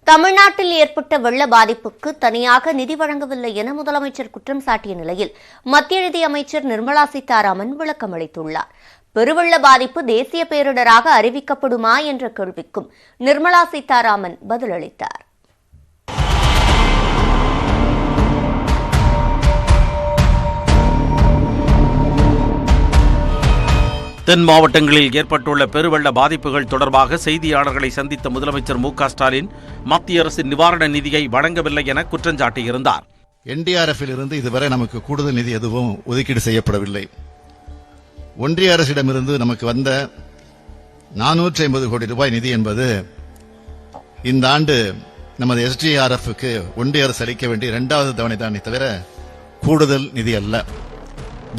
தமிழ்நாட்டில் ஏற்பட்ட வெள்ள பாதிப்புக்கு தனியாக நிதி வழங்கவில்லை என முதலமைச்சர் குற்றம் சாட்டிய நிலையில் மத்திய நிதியமைச்சர் நிர்மலா சீதாராமன் விளக்கம் அளித்துள்ளார். பெருவெள்ள பாதிப்பு தேசிய பேரிடராக அறிவிக்கப்படுமா என்ற கேள்விக்கும் நிர்மலா சீதாராமன் பதிலளித்தார். தென் மாவட்டங்களில் ஏற்பட்டுள்ள பெருவெள்ள பாதிப்புகள் தொடர்பாக செய்தியாளர்களை சந்தித்த முதலமைச்சர் மு.க.ஸ்டாலின் மத்திய அரசின் நிவாரண நிதியை வழங்கவில்லை என குற்றஞ்சாட்டியிருந்தார். NDRF-ல் இருந்து இதுவரை நமக்கு கூடுதல் நிதி எதுவும் ஒதுக்கீடு செய்யப்படவில்லை. ஒன்றிய அரசிடமிருந்து நமக்கு வந்த 450 கோடி ரூபாய் நிதி என்பது இந்த ஆண்டு நமது SDRF-க்கு ஒன்றிய அரசு அளிக்க வேண்டிய 2வது தவணை தானே தவிர கூடுதல் நிதி அல்ல.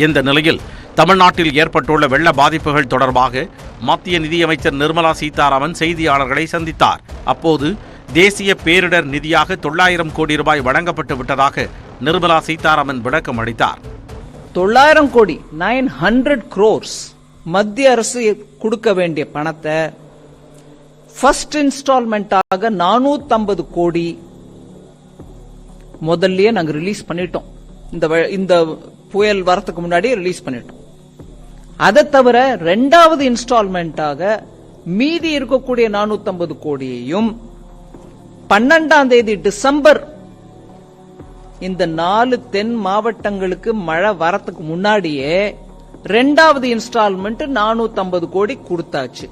இந்த நிலையில் தமிழ்நாட்டில் ஏற்பட்டுள்ள வெள்ள பாதிப்புகள் தொடர்பாக மத்திய நிதியமைச்சர் நிர்மலா சீதாராமன் செய்தியாளர்களை சந்தித்தார். அப்போது தேசிய பேரிடர் நிதியாக 900 கோடி ரூபாய் வழங்கப்பட்டு விட்டதாக நிர்மலா சீதாராமன் விளக்கம் அளித்தார். 900 கோடி 900 crores மத்திய அரசு கொடுக்க வேண்டிய பணத்தை ஃபர்ஸ்ட் இன்ஸ்டால்மெண்டாக 450 கோடி முதல்லயே நாங்க ரிலீஸ் பண்ணிட்டோம். இந்த புயல் வரத்துக்கு முன்னாடி ரிலீஸ் பண்ணிட்டோம். அதை தவிர 2வது இன்ஸ்டால்மெண்டாக மீதி இருக்கக்கூடிய 450 கோடியையும் 12ஆம் தேதி டிசம்பர் இந்த 4 தென் மாவட்டங்களுக்கு மழை வரத்துக்கு முன்னாடியே 2வது இன்ஸ்டால்மெண்ட் 450 கோடி கொடுத்தாச்சு.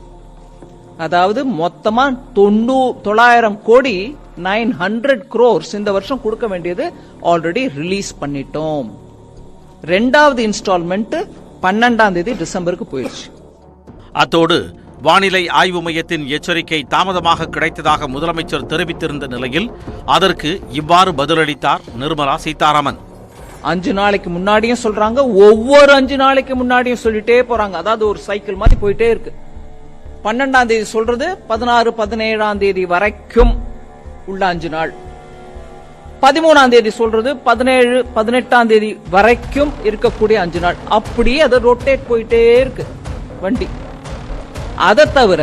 அதாவது மொத்தமா 900 கோடி 900 crores இந்த வருஷம் கொடுக்க வேண்டியது ஆல்ரெடி ரிலீஸ் பண்ணிட்டோம். 2வது இன்ஸ்டால்மெண்ட் 12ஆம் தேதி டிசம்பருக்கு போயிடுச்சு. அத்தோடு வானிலை ஆய்வு மையத்தின் எச்சரிக்கை தாமதமாக கிடைத்ததாக முதலமைச்சர் தெரிவித்திருந்த நிலையில் அதற்கு இவ்வாறு பதிலளித்தார் நிர்மலா சீதாராமன். 5 நாளைக்கு முன்னாடியும் சொல்றாங்க, ஒவ்வொரு 5 நாளைக்கு முன்னாடியும் சொல்லிட்டே போறாங்க. அதாவது ஒரு சைக்கிள் மாதிரி போயிட்டே இருக்கு. 12ஆம் தேதி சொல்றது 16, 17ஆம் தேதி வரைக்கும் உள்ள 5 நாள். 13ஆம் தேதி சொல்றது 17, 18ஆம் தேதி வரைக்கும் இருக்கக்கூடிய 5 நாள். அப்படியே அதை ரொட்டேட் போயிட்டே இருக்கு வண்டி. அதை தவிர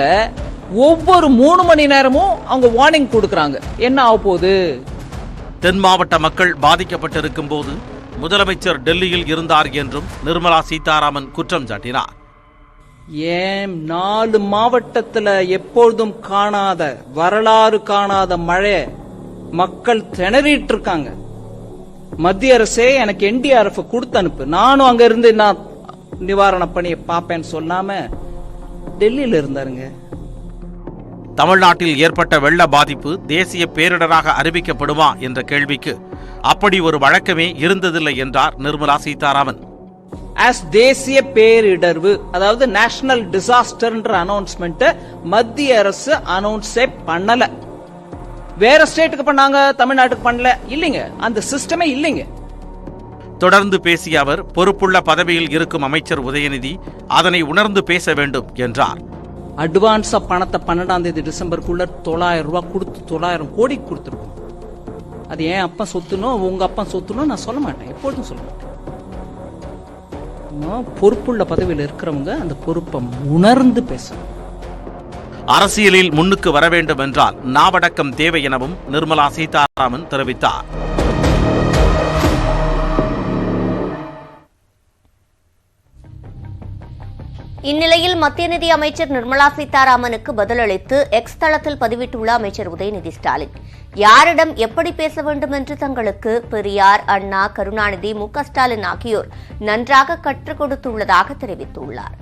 ஒவ்வொரு 3 மணி நேரமும் அவங்க வார்னிங் கொடுக்கறாங்க, என்ன ஆக போகுது. தென் மாவட்ட மக்கள் பாதிக்கப்பட்டிருக்கும் போது முதலமைச்சர் டெல்லியில் இருந்தார் என்றும் நிர்மலா சீதாராமன் குற்றம் சாட்டினார். ஏன் 4 மாவட்டத்துல எப்பொழுதும் காணாத, வரலாறு காணாத மழை, மக்கள் திணறிட்டு இருக்காங்க. மத்திய அரசே எனக்கு NDRF கொடுத்து அனுப்பு, நானும் அங்க இருந்து நான் நிவாரண பணியை பார்ப்பேன்னு சொல்லாம டெல்லியில இருந்தாருங்க. தமிழ்நாட்டில் ஏற்பட்ட வெள்ள பாதிப்பு தேசிய பேரிடராக அறிவிக்கப்படுமா என்ற கேள்விக்கு அப்படி ஒரு வழக்கமே இருந்ததில்லை என்றார் நிர்மலா சீதாராமன். தேசிய பேரிடர்வு, அதாவது நேஷனல் டிசாஸ்டர்ன்ற அனௌன்ஸ்மெண்ட் மத்திய அரசு அனௌன்ஸே பண்ணல. வேற ஸ்டேட்டுக்கு பண்ணாங்க, தமிழ்நாட்டுக்கு பண்ணல. இல்லைங்க, அந்த சிஸ்டமே இல்லைங்க. தொடர்ந்து பேசிய அவர், பொறுப்புள்ள பதவியில் இருக்கும் அமைச்சர் உதயநிதி அதனை உணர்ந்து பேச வேண்டும் என்றார். அட்வான்ஸா பணத்தை 12ஆம் தேதி டிசம்பருக்குள்ள 900 ரூபாய் கொடுத்து 900 கோடி கொடுத்துருக்கோம். அது ஏன் அப்பா சொத்துனும் உங்க அப்பா சொத்துனும் நான் சொல்ல மாட்டேன், எப்பொழுதும் சொல்ல மாட்டேன். பொறுப்புள்ள பதவியில் இருக்கிறவங்க அந்த பொறுப்பை உணர்ந்து பேசணும். அரசியலில் முன்னுக்கு வர வேண்டும் என்றால் நாவடக்கம் தேவை எனவும் நிர்மலா சீதாராமன் தெரிவித்தார். இந்நிலையில் மத்திய நிதி அமைச்சர் நிர்மலா சீதாராமனுக்கு பதிலளித்து எக்ஸ் தளத்தில் பதிவிட்டுள்ள அமைச்சர் உதயநிதி ஸ்டாலின், யாரிடம் எப்படி பேச வேண்டும் என்று தங்களுக்கு பெரியார், அண்ணா, கருணாநிதி, மு.க.ஸ்டாலின் ஆகியோர் நன்றாக கற்றுக் கொடுத்துள்ளதாக தெரிவித்துள்ளார்.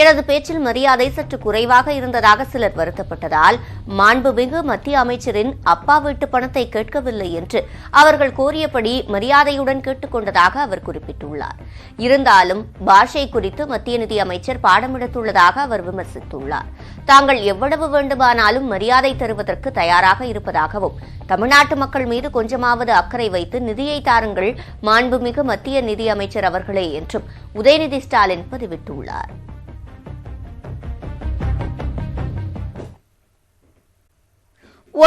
எனது பேச்சில் மரியாதை சற்று குறைவாக இருந்ததாக சிலர் வருத்தப்பட்டதால் மாண்புமிகு மத்திய அமைச்சரின் அப்பா வீட்டு பணத்தை கேட்கவில்லை என்று அவர்கள் கோரியபடி மரியாதையுடன் கேட்டுக்கொண்டதாக அவர் குறிப்பிட்டுள்ளார். இருந்தாலும் பாஷை குறித்து மத்திய நிதி அமைச்சர் பாடமெடுத்துள்ளதாக அவர் விமர்சித்துள்ளார். தாங்கள் எவ்வளவு வேண்டுமானாலும் மரியாதை தருவதற்கு தயாராக இருப்பதாகவும் தமிழ்நாட்டு மக்கள் மீது கொஞ்சமாவது அக்கறை வைத்து நிதியை தாருங்கள் மாண்புமிகு மத்திய நிதி அமைச்சர் அவர்களே என்றும் உதயநிதி ஸ்டாலின் பதிவிட்டுள்ளார்.